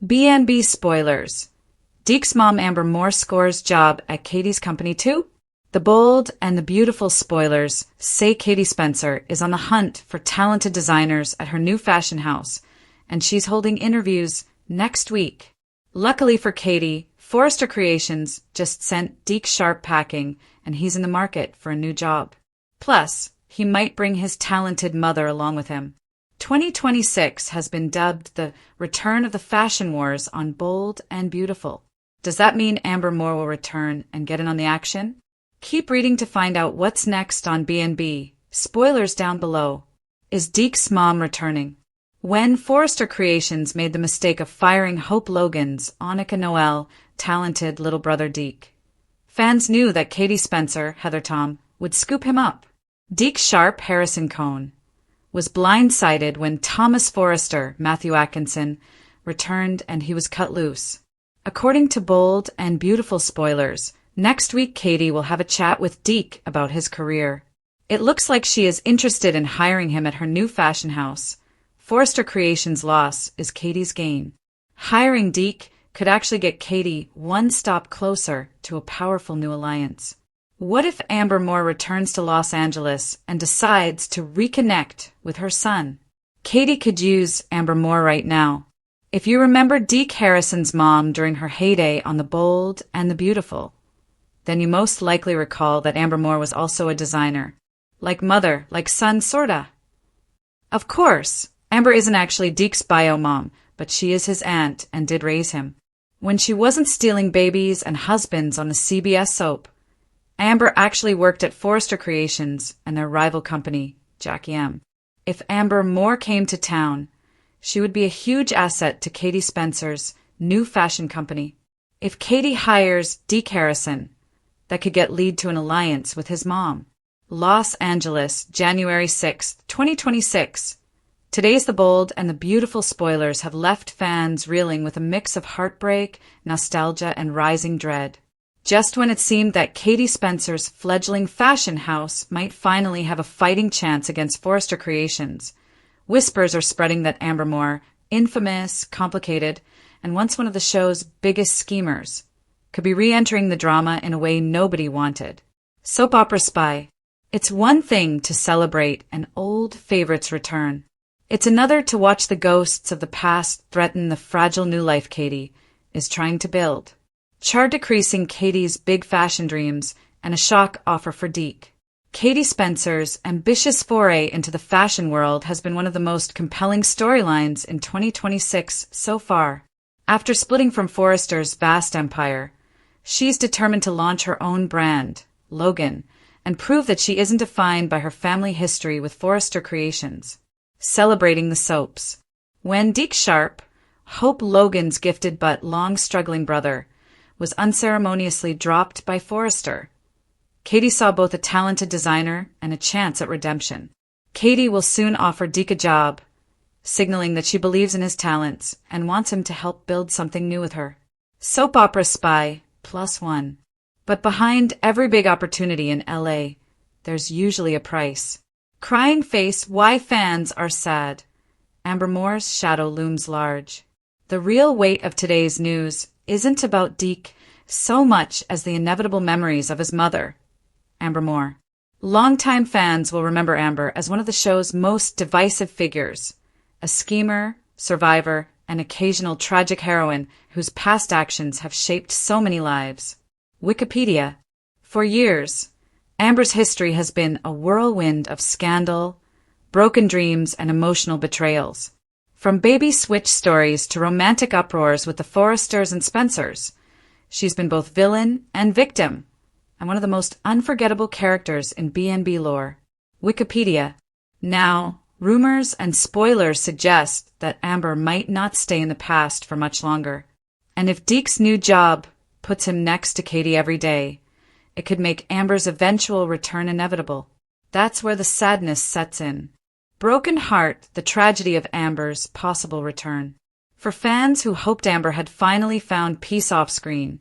B&B spoilers. Deke's mom Amber Moore scores job at Katie's company too? The bold and the beautiful spoilers say Katie Spencer is on the hunt for talented designers at her new fashion house, and she's holding interviews next week. Luckily for Katie, Forrester Creations just sent Deke Sharp packing, and he's in the market for a new job. Plus, he might bring his talented mother along with him. 2026 has been dubbed the return of the fashion wars on Bold and Beautiful. Does that mean Amber Moore will return and get in on the action? Keep reading to find out what's next on B&B. Spoilers down below. Is Deke's mom returning? When Forrester Creations made the mistake of firing Hope Logan's Annika Noel talented little brother Deke, fans knew that Katie Spencer, Heather Tom, would scoop him up. Deke Sharp, Harrison Cohn, was blindsided when Thomas Forrester, Matthew Atkinson, returned and he was cut loose. According to Bold and Beautiful spoilers, next week Katie will have a chat with Deke about his career. It looks like she is interested in hiring him at her new fashion house. Forrester Creations' loss is Katie's gain. Hiring Deke could actually get Katie one stop closer to a powerful new alliance. What if Amber Moore returns to Los Angeles and decides to reconnect with her son? Katie could use Amber Moore right now. If you remember Deke Harrison's mom during her heyday on The Bold and the Beautiful, then you most likely recall that Amber Moore was also a designer. Like mother, like son, sorta. Of course, Amber isn't actually Deke's bio mom, but she is his aunt and did raise him. When she wasn't stealing babies and husbands on the CBS soap, Amber actually worked at Forrester Creations and their rival company, Jackie M. If Amber Moore came to town, she would be a huge asset to Katie Spencer's new fashion company. If Katie hires Deke Harrison, that could lead to an alliance with his mom. Los Angeles, January 6th, 2026. Today's The Bold and the Beautiful spoilers have left fans reeling with a mix of heartbreak, nostalgia, and rising dread. Just when it seemed that Katie Spencer's fledgling fashion house might finally have a fighting chance against Forrester Creations, whispers are spreading that Amber Moore, infamous, complicated, and once one of the show's biggest schemers, could be re-entering the drama in a way nobody wanted. Soap opera spy. It's one thing to celebrate an old favorite's return. It's another to watch the ghosts of the past threaten the fragile new life Katie is trying to build. Char decreasing Katie's big fashion dreams and a shock offer for Deke. Katie Spencer's ambitious foray into the fashion world has been one of the most compelling storylines in 2026 so far. After splitting from Forrester's vast empire, she's determined to launch her own brand, Logan, and prove that she isn't defined by her family history with Forrester Creations. Celebrating the soaps. When Deke Sharp, Hope Logan's gifted but long-struggling brother, was unceremoniously dropped by Forrester, Katie saw both a talented designer and a chance at redemption. Katie will soon offer Deke a job, signaling that she believes in his talents and wants him to help build something new with her. Soap opera spy +1. But behind every big opportunity in LA, there's usually a price. Crying face why fans are sad. Amber Moore's shadow looms large. The real weight of today's news isn't about Deke so much as the inevitable memories of his mother, Amber Moore. Longtime fans will remember Amber as one of the show's most divisive figures, a schemer, survivor, and occasional tragic heroine whose past actions have shaped so many lives. Wikipedia. For years, Amber's history has been a whirlwind of scandal, broken dreams, and emotional betrayals. From baby switch stories to romantic uproars with the Forresters and Spencers, she's been both villain and victim, and one of the most unforgettable characters in B&B lore. Wikipedia. Now, rumors and spoilers suggest that Amber might not stay in the past for much longer. And if Deke's new job puts him next to Katie every day, it could make Amber's eventual return inevitable. That's where the sadness sets in. Broken heart, the tragedy of Amber's possible return. For fans who hoped Amber had finally found peace off-screen,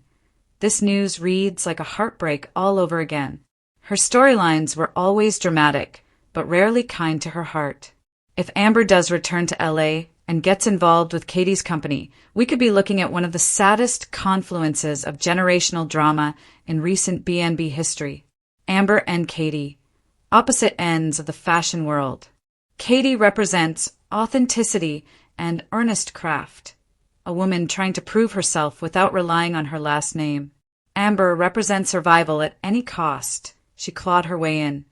this news reads like a heartbreak all over again. Her storylines were always dramatic, but rarely kind to her heart. If Amber does return to LA, and gets involved with Katie's company, we could be looking at one of the saddest confluences of generational drama in recent B&B history. Amber and Katie, opposite ends of the fashion world. Katie represents authenticity and earnest craft, a woman trying to prove herself without relying on her last name. Amber represents survival at any cost. She clawed her way in,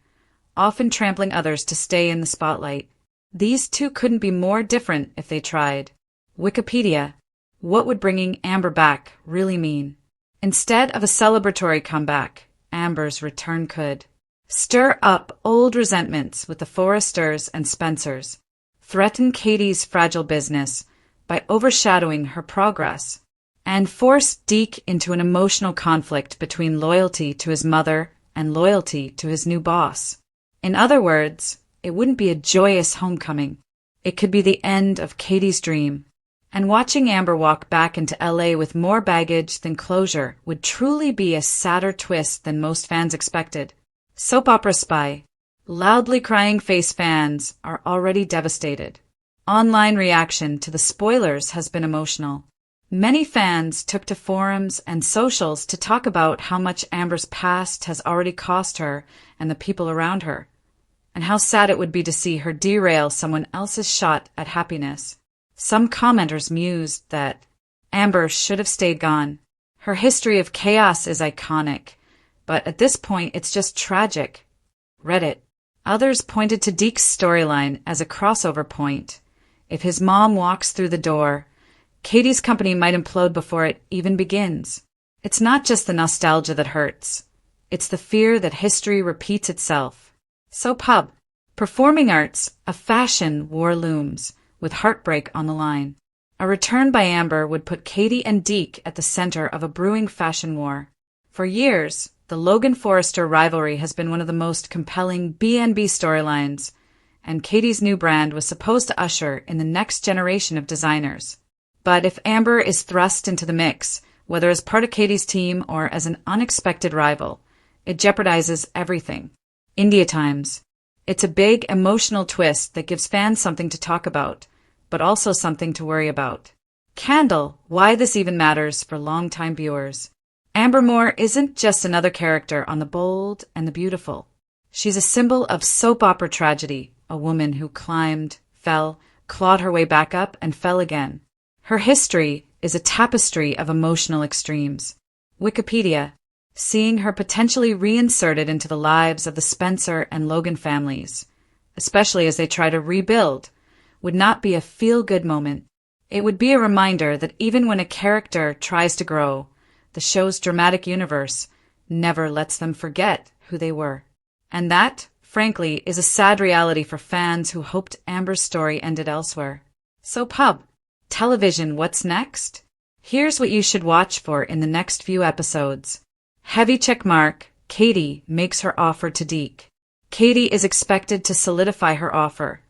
often trampling others to stay in the spotlight. These two couldn't be more different if they tried. Wikipedia. What would bringing Amber back really mean? Instead of a celebratory comeback, Amber's return could stir up old resentments with the Forresters and Spencers, threaten Katie's fragile business by overshadowing her progress, and force Deke into an emotional conflict between loyalty to his mother and loyalty to his new boss. In other words, it wouldn't be a joyous homecoming. It could be the end of Katie's dream. And watching Amber walk back into LA with more baggage than closure would truly be a sadder twist than most fans expected. Soap opera spy. Loudly crying face fans are already devastated. Online reaction to the spoilers has been emotional. Many fans took to forums and socials to talk about how much Amber's past has already cost her and the people around her, and how sad it would be to see her derail someone else's shot at happiness. Some commenters mused that Amber should have stayed gone. Her history of chaos is iconic, but at this point it's just tragic. Reddit. Others pointed to Deke's storyline as a crossover point. If his mom walks through the door, Katie's company might implode before it even begins. It's not just the nostalgia that hurts. It's the fear that history repeats itself. So pub. Performing arts, a fashion war looms, with heartbreak on the line. A return by Amber would put Katie and Deke at the center of a brewing fashion war. For years, the Logan Forrester rivalry has been one of the most compelling B&B storylines, and Katie's new brand was supposed to usher in the next generation of designers. But if Amber is thrust into the mix, whether as part of Katie's team or as an unexpected rival, it jeopardizes everything. India Times. It's a big emotional twist that gives fans something to talk about, but also something to worry about. Candle, why this even matters for longtime viewers. Amber Moore isn't just another character on The Bold and the Beautiful. She's a symbol of soap opera tragedy, a woman who climbed, fell, clawed her way back up, and fell again. Her history is a tapestry of emotional extremes. Wikipedia. Seeing her potentially reinserted into the lives of the Spencer and Logan families, especially as they try to rebuild, would not be a feel-good moment. It would be a reminder that even when a character tries to grow, the show's dramatic universe never lets them forget who they were. And that, frankly, is a sad reality for fans who hoped Amber's story ended elsewhere. So pub. Television, what's next? Here's what you should watch for in the next few episodes. Heavy checkmark, Katie makes her offer to Deke. Katie is expected to solidify her offer,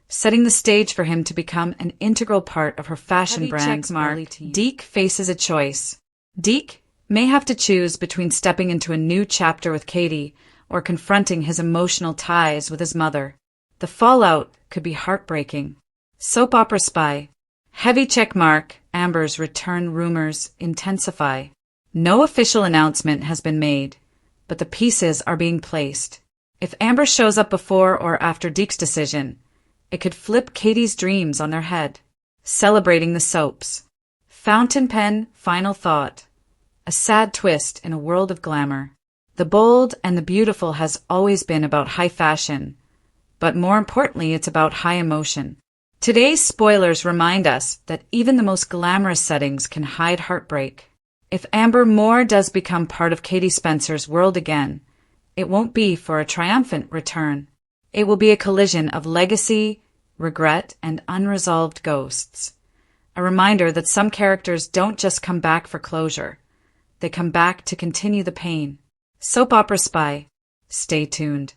setting the stage for him to become an integral part of her fashion brand's mark. Deke faces a choice. Deke may have to choose between stepping into a new chapter with Katie or confronting his emotional ties with his mother. The fallout could be heartbreaking. Soap opera spy. Heavy checkmark, Amber's return rumors intensify. No official announcement has been made, but the pieces are being placed. If Amber shows up before or after Deke's decision, it could flip Katie's dreams on their head. Celebrating the soaps. Fountain pen, final thought. A sad twist in a world of glamour. The Bold and the Beautiful has always been about high fashion, but more importantly, it's about high emotion. Today's spoilers remind us that even the most glamorous settings can hide heartbreak. If Amber Moore does become part of Katie Spencer's world again, it won't be for a triumphant return. It will be a collision of legacy, regret, and unresolved ghosts. A reminder that some characters don't just come back for closure. They come back to continue the pain. Soap opera spy. Stay tuned.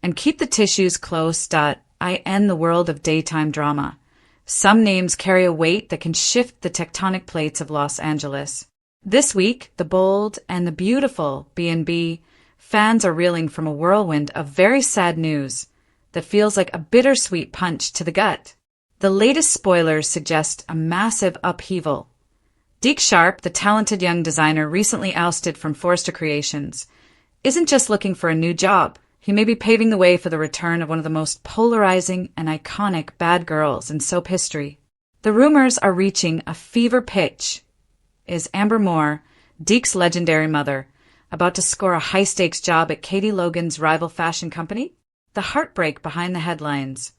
And keep the tissues close. I end the world of daytime drama. Some names carry a weight that can shift the tectonic plates of Los Angeles. This week, The Bold and the Beautiful B&B fans are reeling from a whirlwind of very sad news that feels like a bittersweet punch to the gut. The latest spoilers suggest a massive upheaval. Deke Sharp, the talented young designer recently ousted from Forrester Creations, isn't just looking for a new job. He may be paving the way for the return of one of the most polarizing and iconic bad girls in soap history. The rumors are reaching a fever pitch. Is Amber Moore, Deke's legendary mother, about to score a high-stakes job at Katie Logan's rival fashion company? The heartbreak behind the headlines.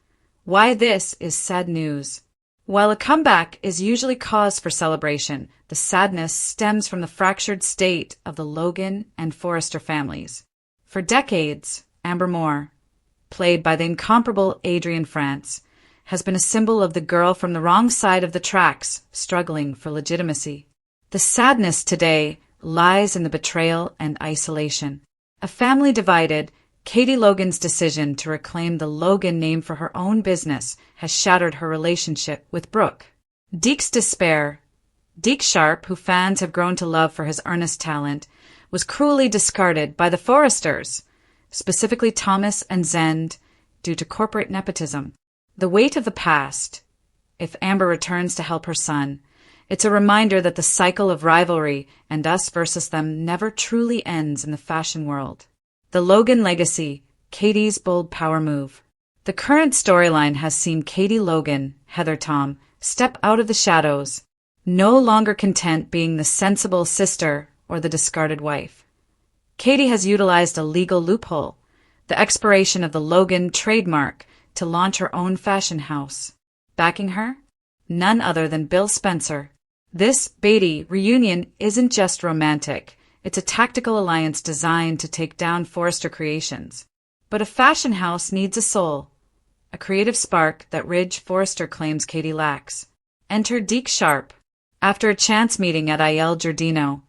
Why this is sad news. While a comeback is usually cause for celebration, the sadness stems from the fractured state of the Logan and Forrester families. For decades, Amber Moore, played by the incomparable Adrienne France, has been a symbol of the girl from the wrong side of the tracks, struggling for legitimacy. The sadness today lies in the betrayal and isolation. A family divided, Katie Logan's decision to reclaim the Logan name for her own business has shattered her relationship with Brooke. Deke's despair. Deke Sharp, who fans have grown to love for his earnest talent, was cruelly discarded by the Forresters, specifically Thomas and Zend, due to corporate nepotism. The weight of the past. If Amber returns to help her son, it's a reminder that the cycle of rivalry and us versus them never truly ends in the fashion world. The Logan legacy, Katie's bold power move. The current storyline has seen Katie Logan, Heather Tom, step out of the shadows, no longer content being the sensible sister or the discarded wife. Katie has utilized a legal loophole, the expiration of the Logan trademark, to launch her own fashion house. Backing her? None other than Bill Spencer. This Beatty reunion isn't just romantic. It's a tactical alliance designed to take down Forrester Creations. But a fashion house needs a soul, a creative spark that Ridge Forrester claims Katie lacks. Enter Deke Sharp. After a chance meeting at Il Giardino,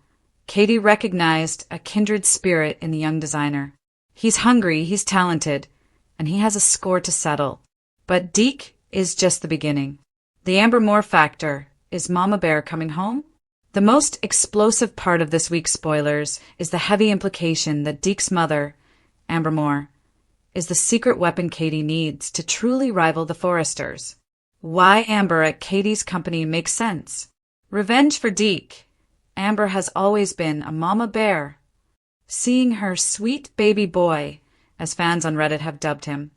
Katie recognized a kindred spirit in the young designer. He's hungry, he's talented, and he has a score to settle. But Deke is just the beginning. The Amber Moore factor. Is Mama Bear coming home? The most explosive part of this week's spoilers is the heavy implication that Deke's mother, Amber Moore, is the secret weapon Katie needs to truly rival the Forresters. Why Amber at Katie's company makes sense. Revenge for Deke. Amber has always been a mama bear. Seeing her sweet baby boy, as fans on Reddit have dubbed him,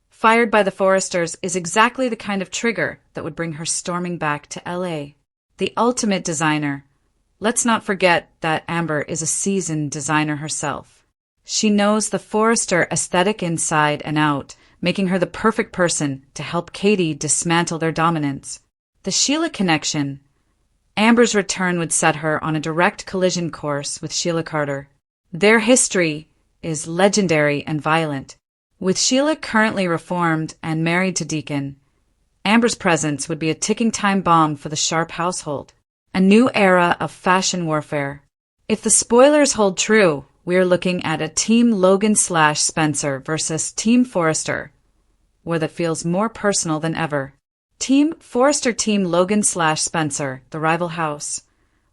fired by the Forresters is exactly the kind of trigger that would bring her storming back to LA. The ultimate designer. Let's not forget that Amber is a seasoned designer herself. She knows the Forrester aesthetic inside and out, making her the perfect person to help Katie dismantle their dominance. The Sheila connection. Amber's return would set her on a direct collision course with Sheila Carter. Their history is legendary and violent. With Sheila currently reformed and married to Deacon, Amber's presence would be a ticking time bomb for the Sharp household. A new era of fashion warfare. If the spoilers hold true, we're looking at a Team Logan/Spencer versus Team Forrester, where that feels more personal than ever. Team Forrester, Team Logan/Spencer, the rival house.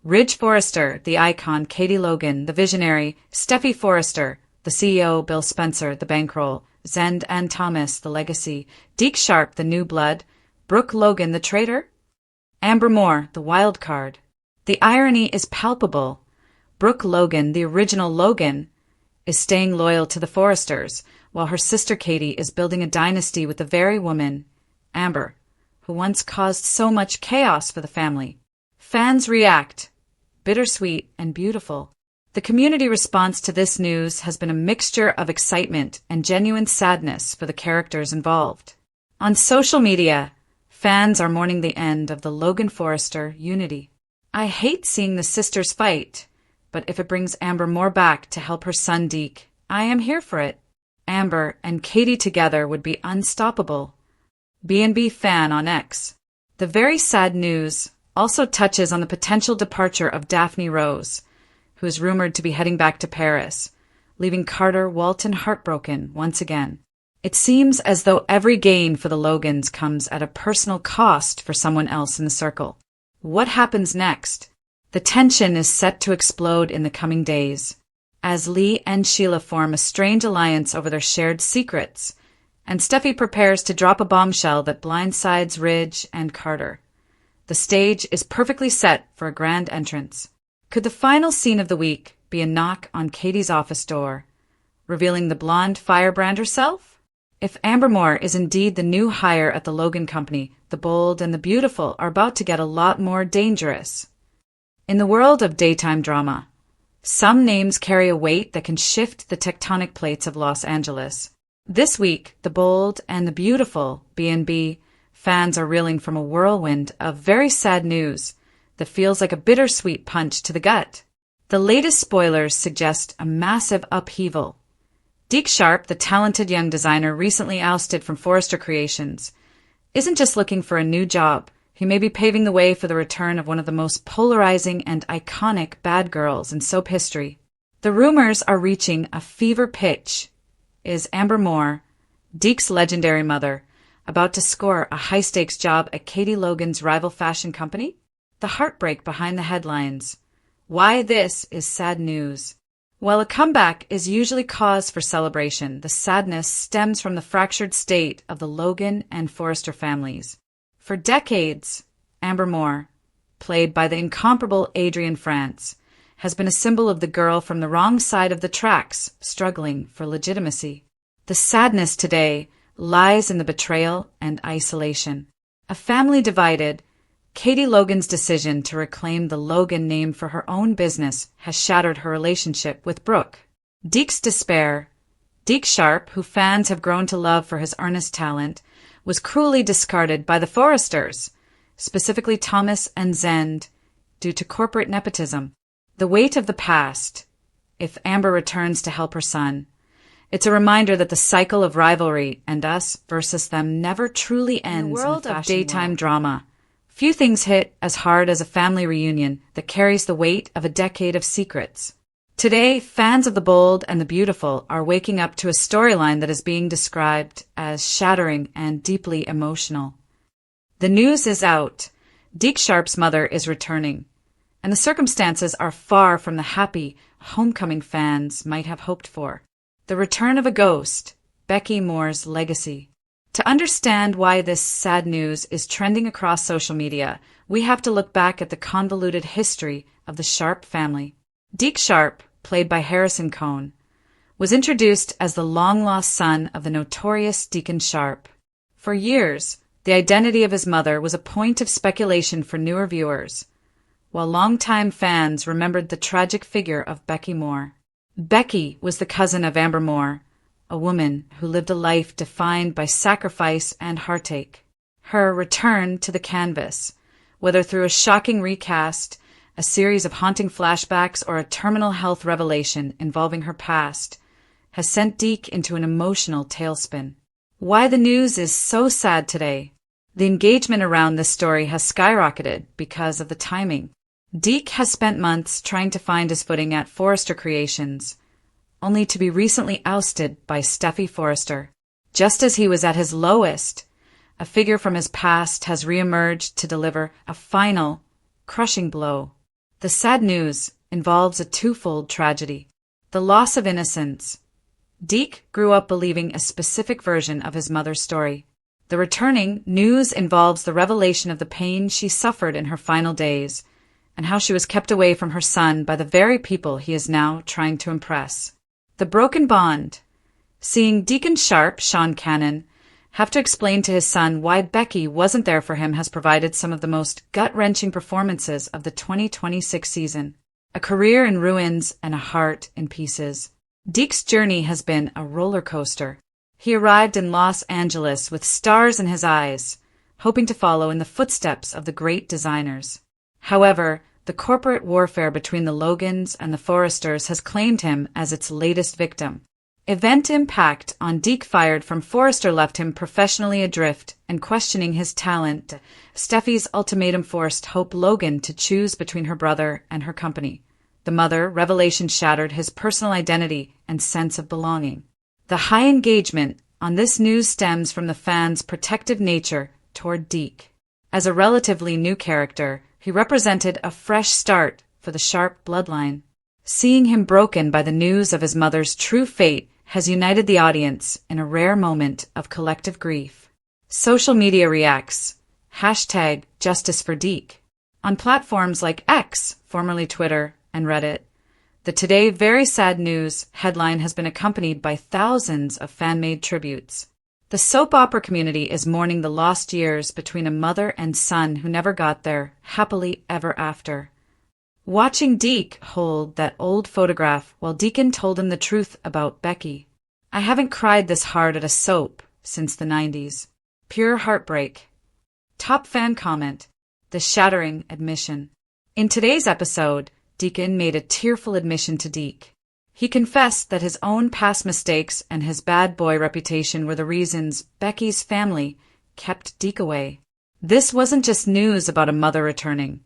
Ridge Forrester, the icon, Katie Logan, the visionary, Steffi Forrester, the CEO, Bill Spencer, the bankroll, Zend and Thomas, the legacy, Deke Sharp, the new blood, Brooke Logan, the traitor, Amber Moore, the wild card. The irony is palpable. Brooke Logan, the original Logan, is staying loyal to the Forresters, while her sister Katie is building a dynasty with the very woman, Amber, who once caused so much chaos for the family. Fans react. Bittersweet and beautiful. The community response to this news has been a mixture of excitement and genuine sadness for the characters involved. On social media, fans are mourning the end of the Logan-Forrester unity. I hate seeing the sisters fight, but if it brings Amber Moore back to help her son Deke, I am here for it. Amber and Katie together would be unstoppable. B&B fan on X. The very sad news also touches on the potential departure of Daphne Rose, who is rumored to be heading back to Paris, leaving Carter Walton heartbroken once again. It seems as though every gain for the Logans comes at a personal cost for someone else in the circle. What happens next? The tension is set to explode in the coming days, as Lee and Sheila form a strange alliance over their shared secrets and Steffi prepares to drop a bombshell that blindsides Ridge and Carter. The stage is perfectly set for a grand entrance. Could the final scene of the week be a knock on Katie's office door, revealing the blonde firebrand herself? If Amber Moore is indeed the new hire at the Logan Company, the bold and the beautiful are about to get a lot more dangerous. In the world of daytime drama, some names carry a weight that can shift the tectonic plates of Los Angeles. This week, the bold and the beautiful B&B fans are reeling from a whirlwind of very sad news that feels like a bittersweet punch to the gut. The latest spoilers suggest a massive upheaval. Deke Sharp, the talented young designer recently ousted from Forrester Creations, isn't just looking for a new job. He may be paving the way for the return of one of the most polarizing and iconic bad girls in soap history. The rumors are reaching a fever pitch. Is Amber Moore, Deke's legendary mother, about to score a high-stakes job at Katie Logan's rival fashion company? The heartbreak behind the headlines. Why this is sad news. While a comeback is usually cause for celebration, the sadness stems from the fractured state of the Logan and Forrester families. For decades, Amber Moore, played by the incomparable Adrienne France, has been a symbol of the girl from the wrong side of the tracks, struggling for legitimacy. The sadness today lies in the betrayal and isolation. A family divided, Katie Logan's decision to reclaim the Logan name for her own business has shattered her relationship with Brooke. Deke's despair. Deke Sharp, who fans have grown to love for his earnest talent, was cruelly discarded by the Forresters, specifically Thomas and Zend, due to corporate nepotism. The weight of the past. If Amber returns to help her son, it's a reminder that the cycle of rivalry and us versus them never truly ends. In the world of daytime drama, few things hit as hard as a family reunion that carries the weight of a decade of secrets. Today, fans of the bold and the beautiful are waking up to a storyline that is being described as shattering and deeply emotional. The news is out. Deke Sharp's mother is returning, and the circumstances are far from the happy homecoming fans might have hoped for. The return of a ghost, Becky Moore's legacy. To understand why this sad news is trending across social media, we have to look back at the convoluted history of the Sharp family. Deke Sharp, played by Harrison Cohn, was introduced as the long-lost son of the notorious Deacon Sharp. For years, the identity of his mother was a point of speculation for newer viewers, while longtime fans remembered the tragic figure of Becky Moore. Becky was the cousin of Amber Moore, a woman who lived a life defined by sacrifice and heartache. Her return to the canvas, whether through a shocking recast, a series of haunting flashbacks, or a terminal health revelation involving her past, has sent Deke into an emotional tailspin. Why the news is so sad today. The engagement around this story has skyrocketed because of the timing. Deke has spent months trying to find his footing at Forrester Creations, only to be recently ousted by Steffi Forrester. Just as he was at his lowest, a figure from his past has reemerged to deliver a final, crushing blow. The sad news involves a twofold tragedy. The loss of innocence. Deke grew up believing a specific version of his mother's story. The returning news involves the revelation of the pain she suffered in her final days, and how she was kept away from her son by the very people he is now trying to impress. The broken bond. Seeing Deacon Sharp, Sean Cannon, have to explain to his son why Becky wasn't there for him has provided some of the most gut-wrenching performances of the 2026 season. A career in ruins and a heart in pieces. Deke's journey has been a roller coaster. He arrived in Los Angeles with stars in his eyes, hoping to follow in the footsteps of the great designers. However, the corporate warfare between the Logans and the Forresters has claimed him as its latest victim. Event impact on Deke fired from Forrester left him professionally adrift and questioning his talent. Steffi's ultimatum forced Hope Logan to choose between her brother and her company. The mother revelation shattered his personal identity and sense of belonging. The high engagement on this news stems from the fans' protective nature toward Deke. As a relatively new character, he represented a fresh start for the Sharp bloodline. Seeing him broken by the news of his mother's true fate has united the audience in a rare moment of collective grief. Social media reacts. #Justice for Deke. On platforms like X, formerly Twitter, and Reddit, the Today Very Sad News headline has been accompanied by thousands of fan-made tributes. The soap opera community is mourning the lost years between a mother and son who never got there happily ever after. Watching Deke hold that old photograph while Deacon told him the truth about Becky. I haven't cried this hard at a soap since the 90s. Pure heartbreak. Top fan comment. The shattering admission. In today's episode, Deacon made a tearful admission to Deke. He confessed that his own past mistakes and his bad boy reputation were the reasons Becky's family kept Deke away. This wasn't just news about a mother returning.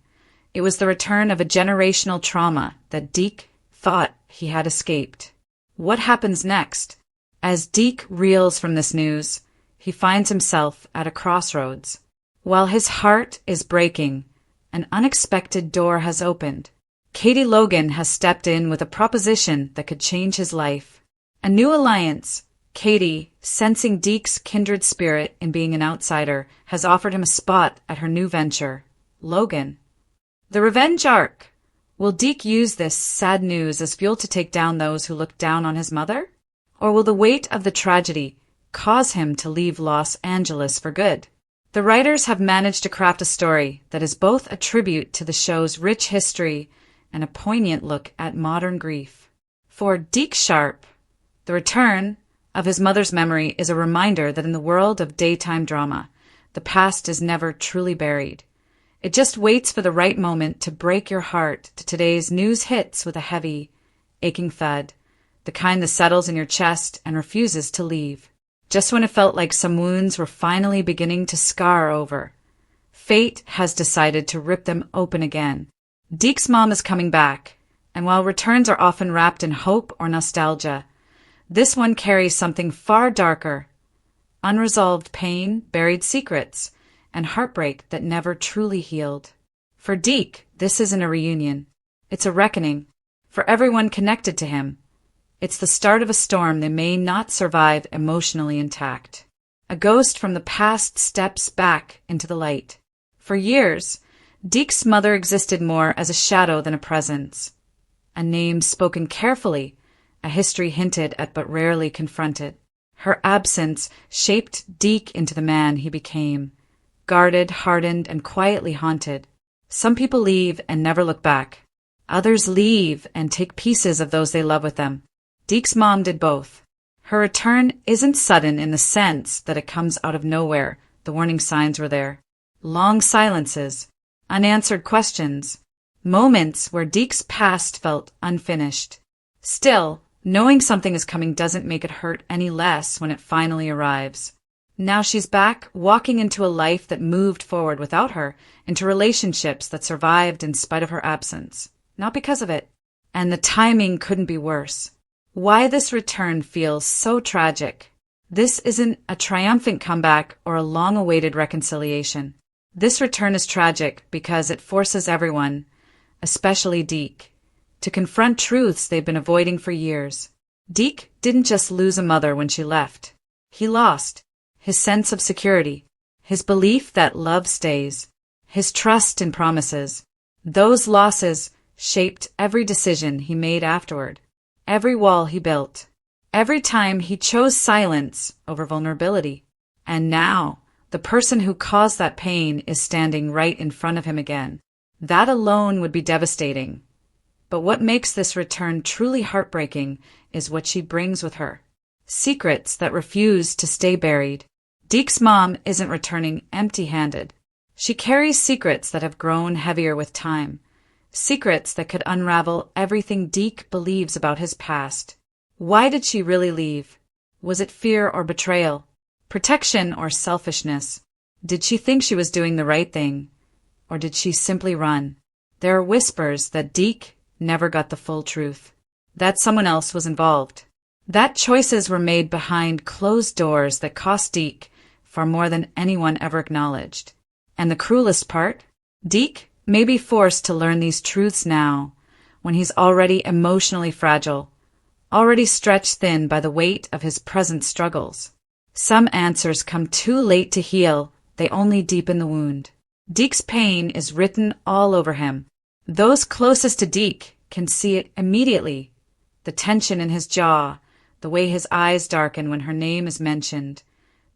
It was the return of a generational trauma that Deke thought he had escaped. What happens next? As Deke reels from this news, he finds himself at a crossroads. While his heart is breaking, an unexpected door has opened. Katie Logan has stepped in with a proposition that could change his life. A new alliance. Katie, sensing Deke's kindred spirit in being an outsider, has offered him a spot at her new venture, Logan. The revenge arc. Will Deke use this sad news as fuel to take down those who look down on his mother? Or will the weight of the tragedy cause him to leave Los Angeles for good? The writers have managed to craft a story that is both a tribute to the show's rich history and a poignant look at modern grief. For Deke Sharp, the return of his mother's memory is a reminder that in the world of daytime drama, the past is never truly buried. It just waits for the right moment to break your heart to today's news hits with a heavy, aching thud, the kind that settles in your chest and refuses to leave. Just when it felt like some wounds were finally beginning to scar over, fate has decided to rip them open again. Deke's mom is coming back, and while returns are often wrapped in hope or nostalgia, this one carries something far darker: unresolved pain, buried secrets, and heartbreak that never truly healed. For Deke, this isn't a reunion. It's a reckoning. For everyone connected to him, it's the start of a storm they may not survive emotionally intact. A ghost from the past steps back into the light. For years, Deke's mother existed more as a shadow than a presence. A name spoken carefully, a history hinted at but rarely confronted. Her absence shaped Deke into the man he became, guarded, hardened, and quietly haunted. Some people leave and never look back. Others leave and take pieces of those they love with them. Deke's mom did both. Her return isn't sudden in the sense that it comes out of nowhere. The warning signs were there. Long silences, unanswered questions, moments where Deke's past felt unfinished. Still, knowing something is coming doesn't make it hurt any less when it finally arrives. Now she's back, walking into a life that moved forward without her, into relationships that survived in spite of her absence, not because of it. And the timing couldn't be worse. Why this return feels so tragic. This isn't a triumphant comeback or a long-awaited reconciliation. This return is tragic because it forces everyone, especially Deke, to confront truths they've been avoiding for years. Deke didn't just lose a mother when she left. He lost his sense of security, his belief that love stays, his trust in promises. Those losses shaped every decision he made afterward. Every wall he built, every time he chose silence over vulnerability. And now, the person who caused that pain is standing right in front of him again. That alone would be devastating. But what makes this return truly heartbreaking is what she brings with her. Secrets that refuse to stay buried. Deke's mom isn't returning empty-handed. She carries secrets that have grown heavier with time. Secrets that could unravel everything Deke believes about his past. Why did she really leave? Was it fear or betrayal? Protection or selfishness? Did she think she was doing the right thing? Or did she simply run? There are whispers that Deke never got the full truth. That someone else was involved. That choices were made behind closed doors that cost Deke far more than anyone ever acknowledged. And the cruelest part? Deke may be forced to learn these truths now, when he's already emotionally fragile, already stretched thin by the weight of his present struggles. Some answers come too late to heal, they only deepen the wound. Deke's pain is written all over him. Those closest to Deke can see it immediately. The tension in his jaw, the way his eyes darken when her name is mentioned,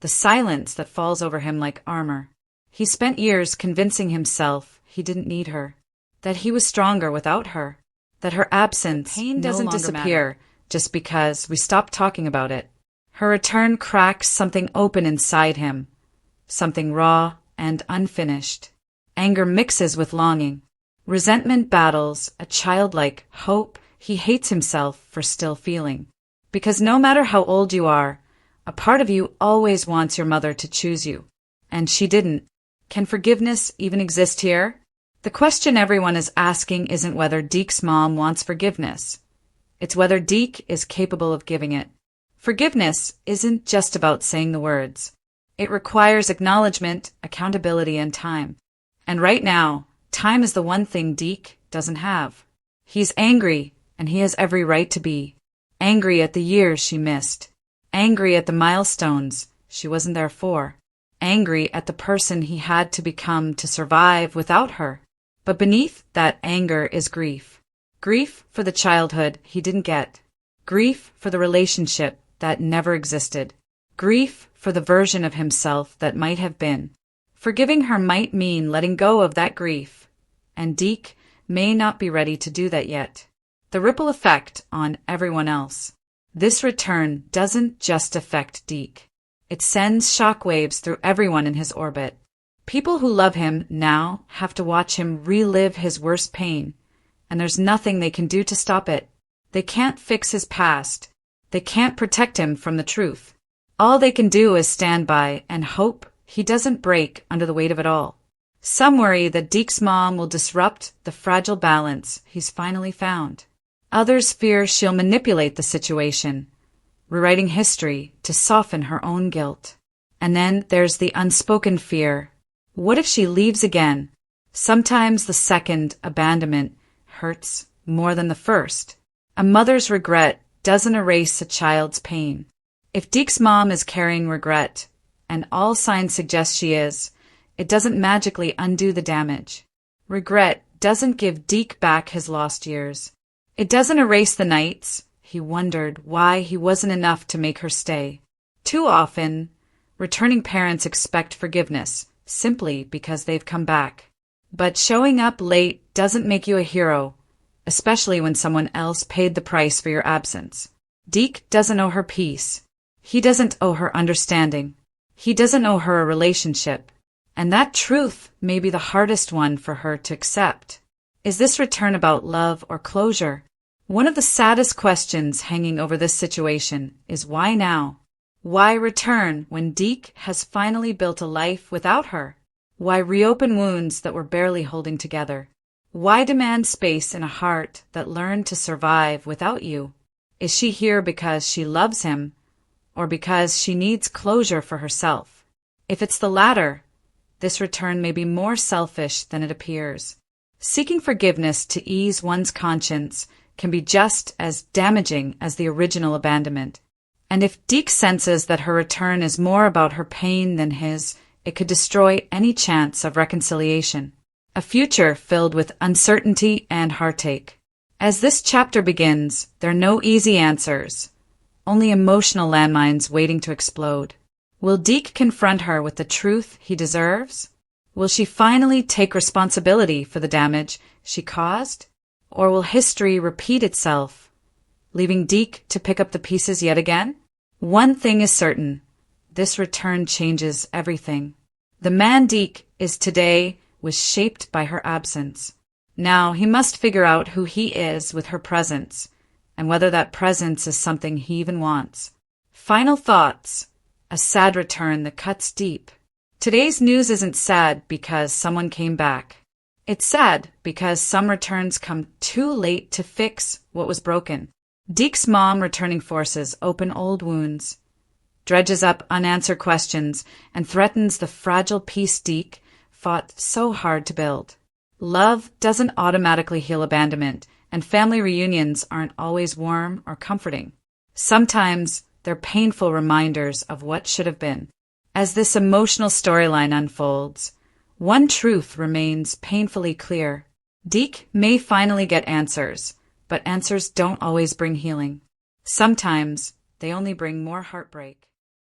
the silence that falls over him like armor. He spent years convincing himself he didn't need her, that he was stronger without her, that her absence doesn't disappear just because we stop talking about it. Her return cracks something open inside him, something raw and unfinished. Anger mixes with longing. Resentment battles a childlike hope he hates himself for still feeling. Because no matter how old you are, a part of you always wants your mother to choose you. And she didn't. Can forgiveness even exist here? The question everyone is asking isn't whether Deke's mom wants forgiveness. It's whether Deke is capable of giving it. Forgiveness isn't just about saying the words. It requires acknowledgement, accountability, and time. And right now, time is the one thing Deke doesn't have. He's angry, and he has every right to be. Angry at the years she missed. Angry at the milestones she wasn't there for. Angry at the person he had to become to survive without her. But beneath that anger is grief. Grief for the childhood he didn't get. Grief for the relationship that never existed. Grief for the version of himself that might have been. Forgiving her might mean letting go of that grief, and Deke may not be ready to do that yet. The ripple effect on everyone else. This return doesn't just affect Deke. It sends shockwaves through everyone in his orbit. People who love him now have to watch him relive his worst pain, and there's nothing they can do to stop it. They can't fix his past. They can't protect him from the truth. All they can do is stand by and hope he doesn't break under the weight of it all. Some worry that Deke's mom will disrupt the fragile balance he's finally found. Others fear she'll manipulate the situation, rewriting history to soften her own guilt. And then there's the unspoken fear. What if she leaves again? Sometimes the second abandonment hurts more than the first. A mother's regret doesn't erase a child's pain. If Deke's mom is carrying regret, and all signs suggest she is, it doesn't magically undo the damage. Regret doesn't give Deke back his lost years. It doesn't erase the nights he wondered why he wasn't enough to make her stay. Too often, returning parents expect forgiveness simply because they've come back. But showing up late doesn't make you a hero, especially when someone else paid the price for your absence. Deke doesn't owe her peace. He doesn't owe her understanding. He doesn't owe her a relationship. And that truth may be the hardest one for her to accept. Is this return about love or closure? One of the saddest questions hanging over this situation is why now? Why return when Deke has finally built a life without her? Why reopen wounds that were barely holding together? Why demand space in a heart that learned to survive without you? Is she here because she loves him, or because she needs closure for herself? If it's the latter, this return may be more selfish than it appears. Seeking forgiveness to ease one's conscience can be just as damaging as the original abandonment. And if Deke senses that her return is more about her pain than his, it could destroy any chance of reconciliation. A future filled with uncertainty and heartache. As this chapter begins, there are no easy answers, only emotional landmines waiting to explode. Will Deke confront her with the truth he deserves? Will she finally take responsibility for the damage she caused? Or will history repeat itself, leaving Deke to pick up the pieces yet again? One thing is certain, this return changes everything. The man Deke is today was shaped by her absence. Now he must figure out who he is with her presence, and whether that presence is something he even wants. Final thoughts. A sad return that cuts deep. Today's news isn't sad because someone came back. It's sad because some returns come too late to fix what was broken. Deke's mom returning forces open old wounds, dredges up unanswered questions, and threatens the fragile peace Deke fought so hard to build. Love doesn't automatically heal abandonment, and family reunions aren't always warm or comforting. Sometimes they're painful reminders of what should have been. As this emotional storyline unfolds, one truth remains painfully clear. Deke may finally get answers, but answers don't always bring healing. Sometimes they only bring more heartbreak.